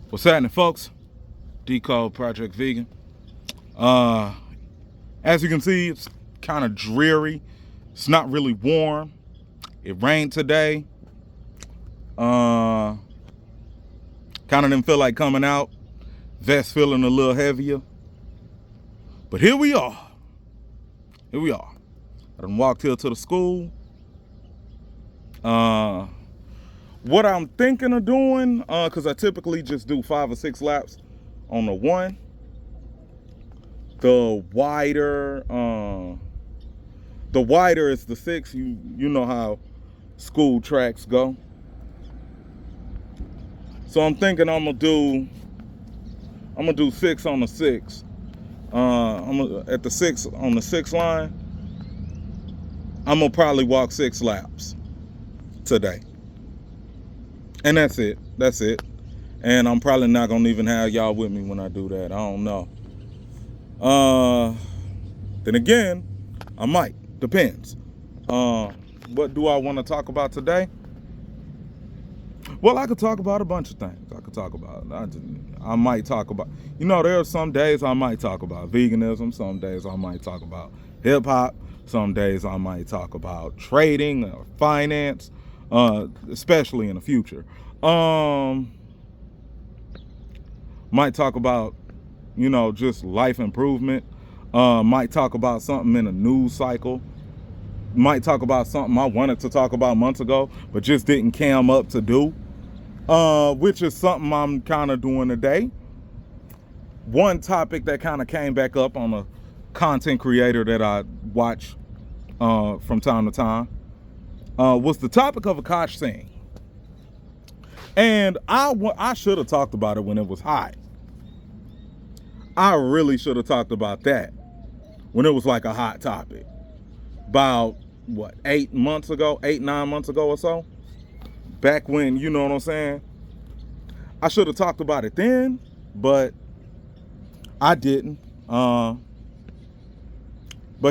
What's happening, folks? Decode Project Vegan. As you can see, it's kind of dreary. It's not really warm. It rained today. Kind of didn't feel like coming out. Vest feeling a little heavier. But here we are. I done walked here to the school. What I'm thinking of doing, because I typically just do 5 or 6 laps on the one. The wider is the 6. You know how school tracks go. So I'm thinking I'm gonna do 6 on the 6. At the 6 on the 6 line. I'm gonna probably walk 6 laps today. And that's it. And I'm probably not gonna even have y'all with me when I do that. I don't know. Then again, I might. Depends. What do I want to talk about today? Well, I could talk about a bunch of things. I might talk about, there are some days I might talk about veganism. Some days I might talk about hip hop. Some days I might talk about trading or finance, especially in the future. Might talk about, just life improvement. Might talk about something in a news cycle. Might talk about something I wanted to talk about months ago, but just didn't cam up to do. Which is something I'm kind of doing today. One topic that kind of came back up on a content creator that I watch from time to time was the topic of Akash Singh. And I should have talked about it when it was hot. I really should have talked about that when it was like a hot topic. About, 8, 9 months ago or so? Back when, you know what I'm saying? I should have talked about it then, but I didn't. But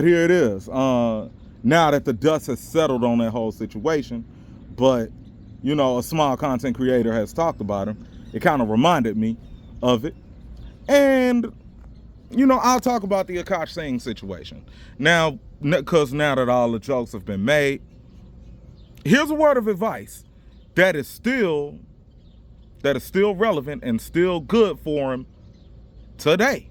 here it is. Now that the dust has settled on that whole situation, but, a small content creator has talked about him, it kind of reminded me of it. And, I'll talk about the Akash Singh situation. Now, because now that all the jokes have been made, here's a word of advice that is still relevant and still good for him today,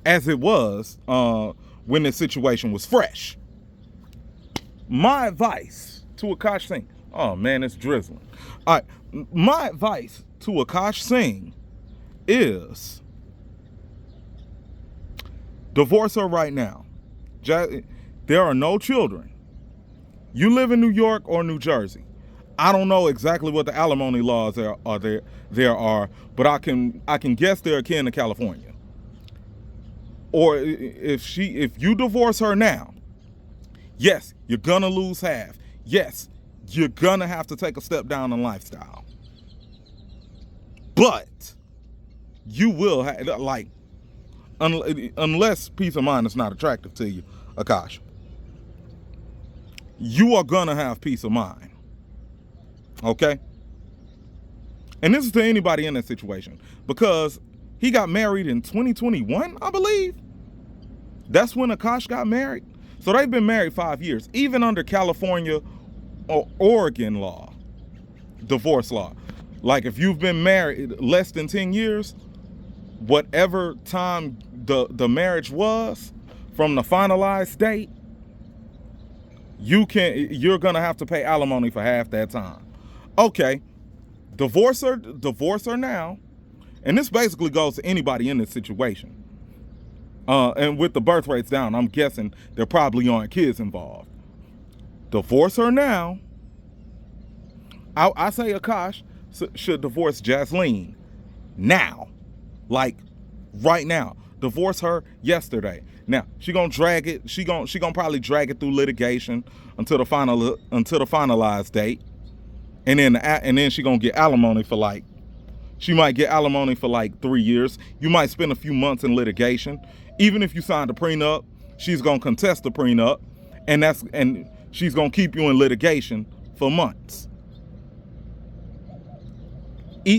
as it was when the situation was fresh. My advice to Akash Singh, oh man, it's drizzling. All right, my advice to Akash Singh is divorce her right now. There are no children. You live in New York or New Jersey. I don't know exactly what the alimony laws there are, but I can guess they're akin to California. Or if you divorce her now, yes, you're gonna lose half. Yes, you're gonna have to take a step down in lifestyle. But you will have, unless peace of mind is not attractive to you, Akash, you are gonna have peace of mind. Okay? And this is to anybody in that situation, because he got married in 2021, I believe. That's when Akash got married. So they've been married 5 years, even under California or Oregon law, divorce law. Like if you've been married less than 10 years, whatever time the marriage was from the finalized date, you're gonna have to pay alimony for half that time. Okay, divorce her now, and this basically goes to anybody in this situation. And with the birth rates down, I'm guessing there probably aren't kids involved. Divorce her now. I say Akash should divorce Jasleen now, like right now. Divorce her yesterday. Now she gonna drag it. She gonna probably drag it through litigation until the finalized date, and then she gonna get alimony for she might get alimony for 3 years. You might spend a few months in litigation. Even if you signed a prenup, she's gonna contest the prenup, and she's gonna keep you in litigation for months.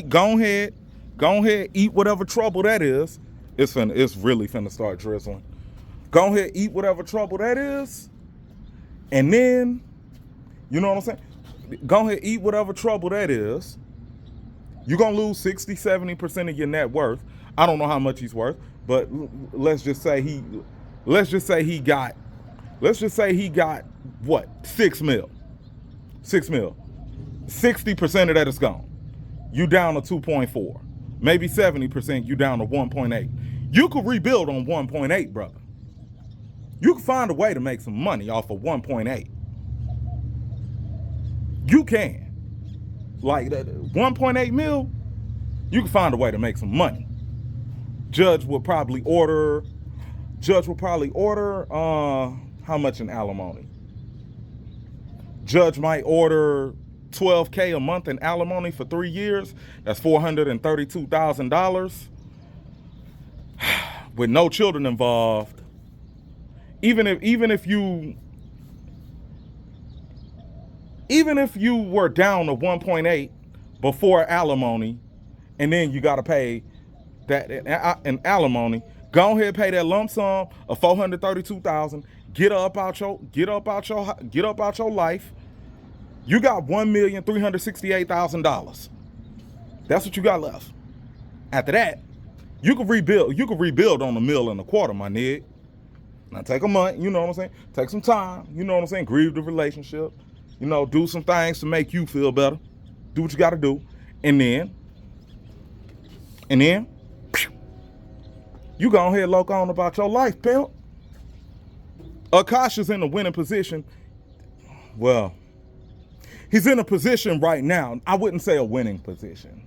Go ahead, eat whatever trouble that is. It's really finna start drizzling. Go ahead, eat whatever trouble that is, and then, you know what I'm saying? Go ahead, eat whatever trouble that is. You're gonna lose 60, 70% of your net worth. I don't know how much he's worth, but let's just say he got what, 6 mil. 6 mil. 60% of that is gone. You down to 2.4. Maybe 70%, you down to 1.8. You could rebuild on 1.8, brother. You can find a way to make some money off of 1.8. You can. Like that 1.8 mil, you can find a way to make some money. Judge will probably order how much in alimony? Judge might order $12K a month in alimony for 3 years. That's $432,000 with no children involved. Even if you were down to 1.8 before alimony, and then you got to pay that in alimony, go ahead and pay that lump sum of $432,000. Get up out your life. You got $1,368,000. That's what you got left. After that, you can rebuild. You can rebuild on $1.25 million, my nigga. Now take a month, you know what I'm saying? Take some time, you know what I'm saying? Grieve the relationship. You know, do some things to make you feel better. Do what you got to do. And then, you go ahead and look on about your life, pimp. Akash is in a winning position. Well, he's in a position right now. I wouldn't say a winning position.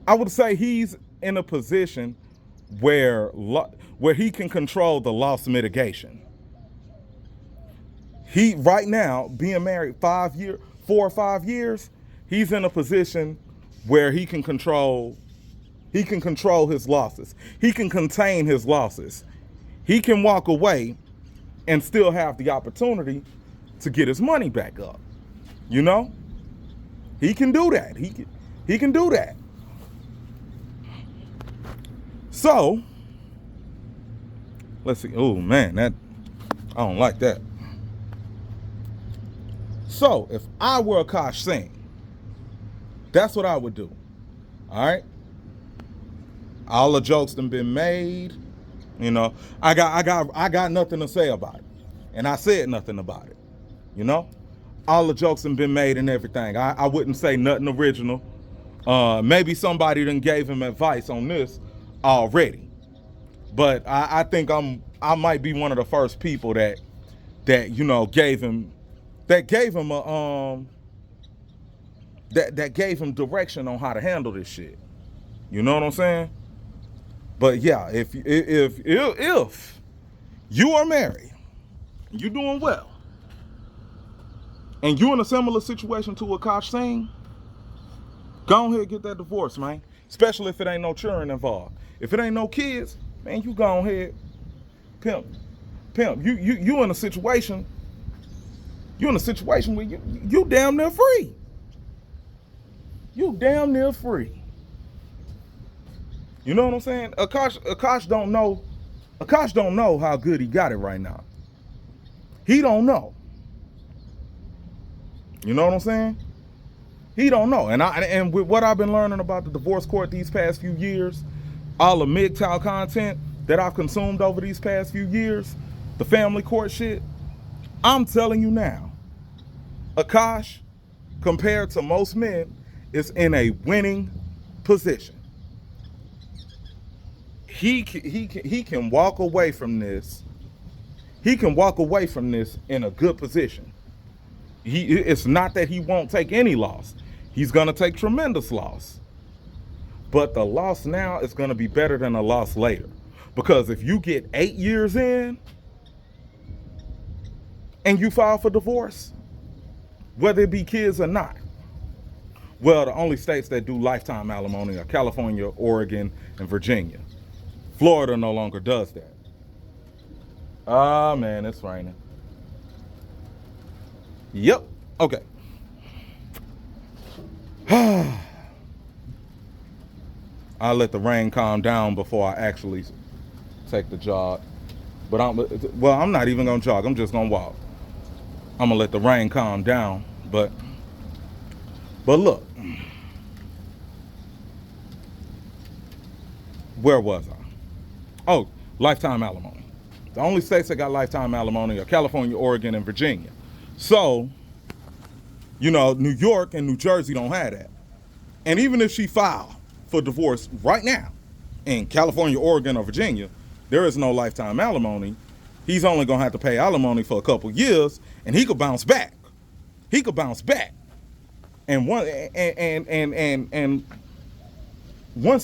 I would say he's in a position where he can control the loss mitigation. He right now, being married 4 or 5 years, he's in a position where he can control his losses. He can contain his losses. He can walk away and still have the opportunity to get his money back up. You know? He can do that. He can do that. So, let's see. Oh man, I don't like that. So, if I were Akash Singh, that's what I would do. All right? All the jokes done been made. You know, I got nothing to say about it. And I said nothing about it. You know? All the jokes done been made and everything. I wouldn't say nothing original. Maybe somebody done gave him advice on this already. But I think I might be one of the first people that you know gave him direction on how to handle this shit. You know what I'm saying? But yeah, if you are married, you doing well, and you in a similar situation to Akash Singh, go ahead and get that divorce, man. Especially if it ain't no children involved. If it ain't no kids, man, you go ahead, pimp. You in a situation. You in a situation where you damn near free. You damn near free. You know what I'm saying? Akash don't know how good he got it right now. He don't know. You know what I'm saying? He don't know. And with what I've been learning about the divorce court these past few years, all the MGTOW content that I've consumed over these past few years, the family court shit, I'm telling you now, Akash, compared to most men, is in a winning position. He can walk away from this. He can walk away from this in a good position. It's not that he won't take any loss. He's gonna take tremendous loss. But the loss now is gonna be better than a loss later. Because if you get 8 years in and you file for divorce, whether it be kids or not, well, the only states that do lifetime alimony are California, Oregon, and Virginia. Florida no longer does that. Ah, man, it's raining. Yep. Okay. I let the rain calm down before I actually take the jog. But I'm not even gonna jog. I'm just gonna walk. I'm gonna let the rain calm down. But look, where was I? Oh, lifetime alimony. The only states that got lifetime alimony are California, Oregon, and Virginia. So, New York and New Jersey don't have that. And even if she filed for divorce right now in California, Oregon, or Virginia, there is no lifetime alimony. He's only gonna have to pay alimony for a couple years, and he could bounce back. He could bounce back. And once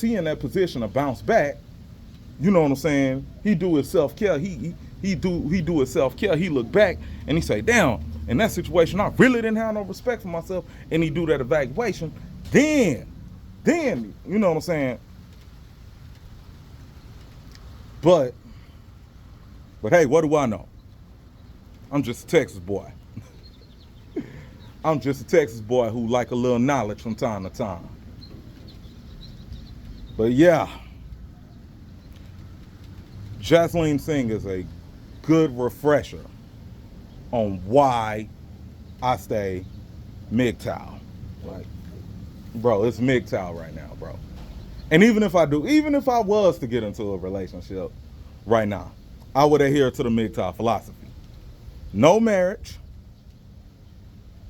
he in that position to bounce back, you know what I'm saying? He do his self-care. He do his self-care. He look back and he say, damn, in that situation, I really didn't have no respect for myself. And he do that evaluation. Then, you know what I'm saying? But hey, what do I know? I'm just a Texas boy. I'm just a Texas boy who like a little knowledge from time to time. But yeah, Jocelyn Singh is a good refresher on why I stay MGTOW. Like, bro, it's MGTOW right now, bro. And even if I was to get into a relationship right now, I would adhere to the MGTOW philosophy. No marriage,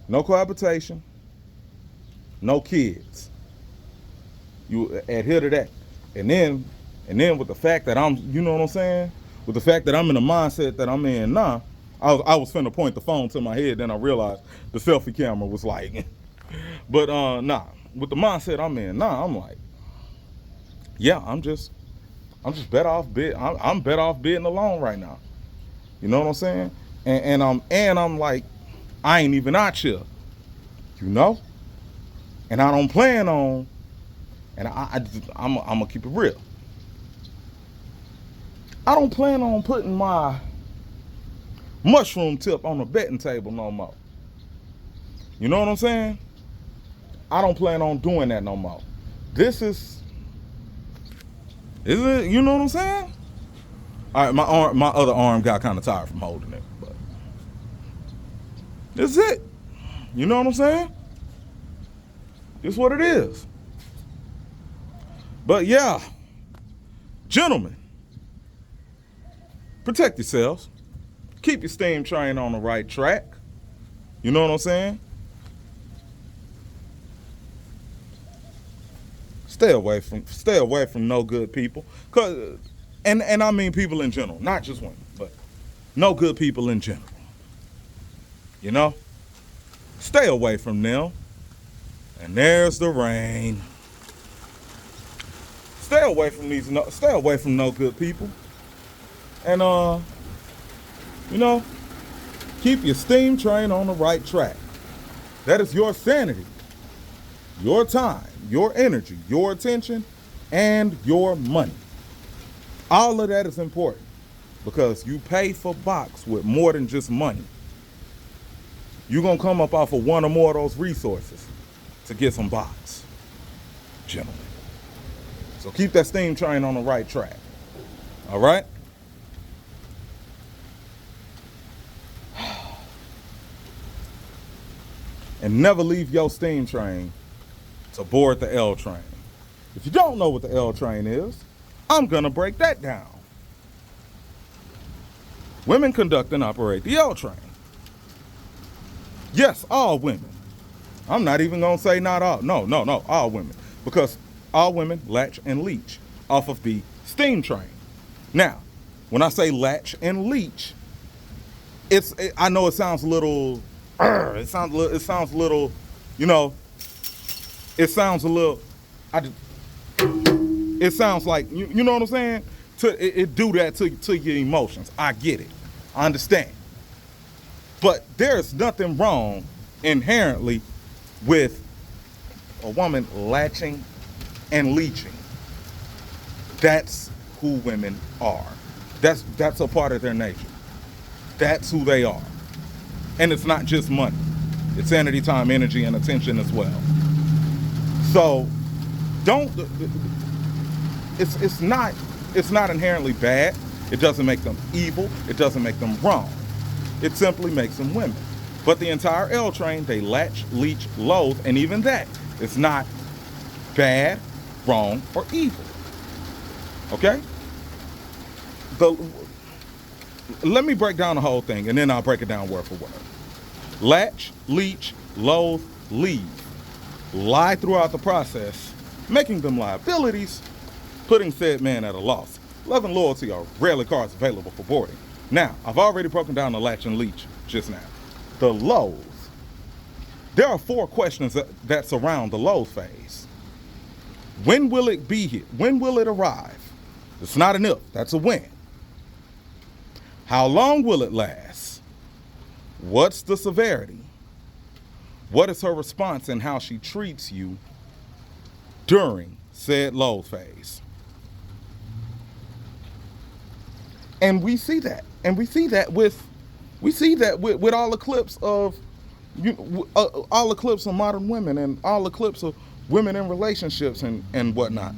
no cohabitation, no kids. You adhere to that. And then with the fact that I'm, you know what I'm saying? With the fact that I'm in the mindset that I'm in now, I was finna point the phone to my head, then I realized the selfie camera was like, but nah, with the mindset I'm in now, I'm like, yeah, I'm just better off I'm better off being alone right now. You know what I'm saying? And I'm like, I ain't even out here, and I don't plan on, and I'm gonna keep it real. I don't plan on putting my mushroom tip on the betting table no more. You know what I'm saying? I don't plan on doing that no more. This is it, you know what I'm saying? All right, my other arm got kind of tired from holding it, but this is it. You know what I'm saying? It's what it is. But yeah, gentlemen, protect yourselves. Keep your steam train on the right track. You know what I'm saying? Stay away from no good people. And I mean people in general, not just women, but no good people in general. Stay away from them. And there's the rain. Stay away from no good people. And keep your steam train on the right track. That is your sanity, your time, your energy, your attention, and your money. All of that is important because you pay for box with more than just money. You're going to come up off of one or more of those resources to get some box, gentlemen. So keep that steam train on the right track. All right? And never leave your steam train to board the L train. If you don't know what the L train is, I'm going to break that down. Women conduct and operate the L train. Yes, all women. I'm not even going to say not all. No, all women. Because all women latch and leech off of the steam train. Now, when I say latch and leech, I know it sounds a little, it sounds a little, it sounds like, you know what I'm saying? It do that to your emotions. I get it. I understand. But there's nothing wrong inherently with a woman latching and leeching. That's who women are. That's a part of their nature. That's who they are. And it's not just money. It's sanity, time, energy, and attention as well. So don't it's not inherently bad. It doesn't make them evil. It doesn't make them wrong. It simply makes them women. But the entire L train, they latch, leech, loathe, and even that, it's not bad, wrong, or evil. Okay? Let me break down the whole thing, and then I'll break it down word for word. Latch, leech, loathe, leave. Lie throughout the process, making them liabilities, putting said man at a loss. Love and loyalty are rarely cars available for boarding. Now, I've already broken down the latch and leech just now. The loathe. There are 4 questions that surround the loathe phase. When will it be here? When will it arrive? It's not an if, that's a when. How long will it last? What's the severity? What is her response and how she treats you during said loathe phase? And we see that. And we see that with all the clips of all the clips of modern women and all the clips of women in relationships and whatnot.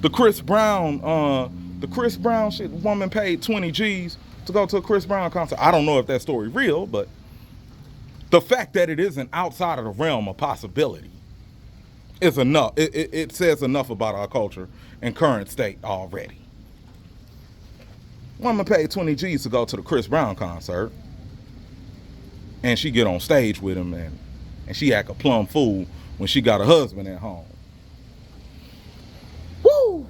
The Chris Brown shit, woman paid 20 G's to go to a Chris Brown concert. I don't know if that story real, but the fact that it isn't outside of the realm of possibility is enough. It says enough about our culture and current state already. Woman paid 20 G's to go to the Chris Brown concert, and she get on stage with him, and she act a plumb fool when she got a husband at home. Woo!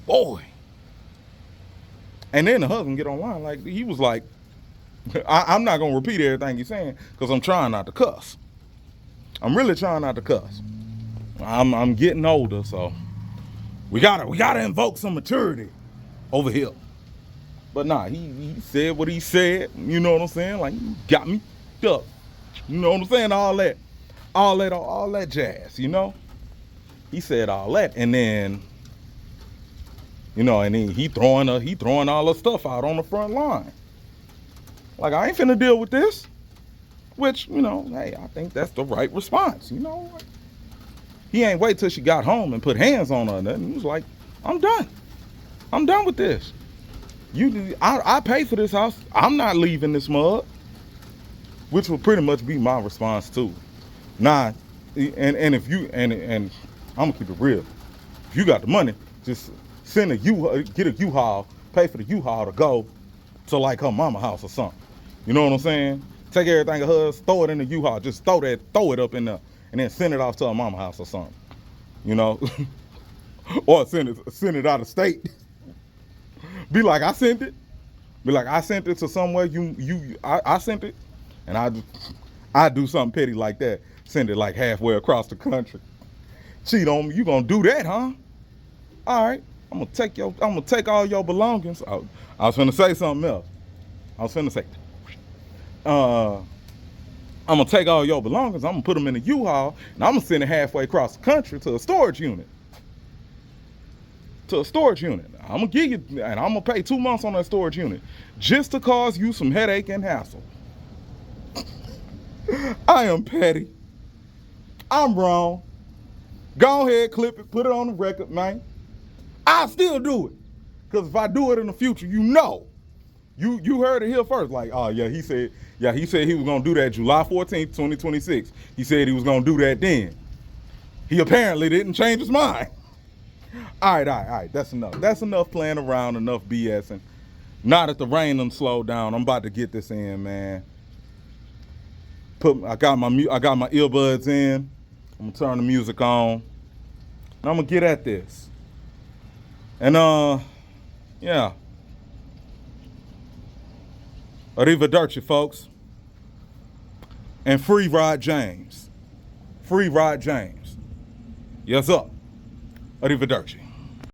Boy. And then the husband get online, like, he was like, I'm not going to repeat everything he's saying because I'm trying not to cuss. I'm really trying not to cuss. I'm getting older, so we gotta invoke some maturity over here. But nah, he said what he said. You know what I'm saying? Like, he got me up. You know what I'm saying? All that jazz. You know? He said all that, and then, you know, and then he throwing all the stuff out on the front line. Like, I ain't finna deal with this. Which, you know, hey, I think that's the right response. You know, he ain't wait till she got home and put hands on her. And he was like, I'm done. I'm done with this. I pay for this house. I'm not leaving this mug. Which will pretty much be my response too. Nah, and if you and I'm gonna keep it real. If you got the money, just get a U-Haul, pay for the U-Haul to go to like her mama house or something. You know what I'm saying? Take everything of hers, throw it in the U-Haul, just throw it up in there, and then send it off to her mama house or something. You know, or send it out of state. Be like, I sent it. Be like, I sent it to somewhere. I sent it, and I do something petty like that. Send it like halfway across the country. Cheat on me? You gonna do that, huh? All right. I'm gonna take all your belongings. I was finna say something else. I'm gonna take all your belongings. I'm gonna put them in a U-Haul, and I'm gonna send it halfway across the country to a storage unit. I'm gonna give you, and I'm gonna pay 2 months on that storage unit just to cause you some headache and hassle. I am petty. I'm wrong. Go ahead, clip it, put it on the record, man. I'll still do it. Because if I do it in the future, you know. You heard it here first. Like, oh yeah, he said he was gonna do that July 14th, 2026. He said he was gonna do that then. He apparently didn't change his mind. All right. That's enough. That's enough playing around, enough BSing. Now that the rain done slowed down, I'm about to get this in, man. I got my earbuds in. I'm gonna turn the music on. And I'm gonna get at this. And yeah. Arrivederci, folks. And free Rod James. Free Rod James. Yes, up. Arrivederci.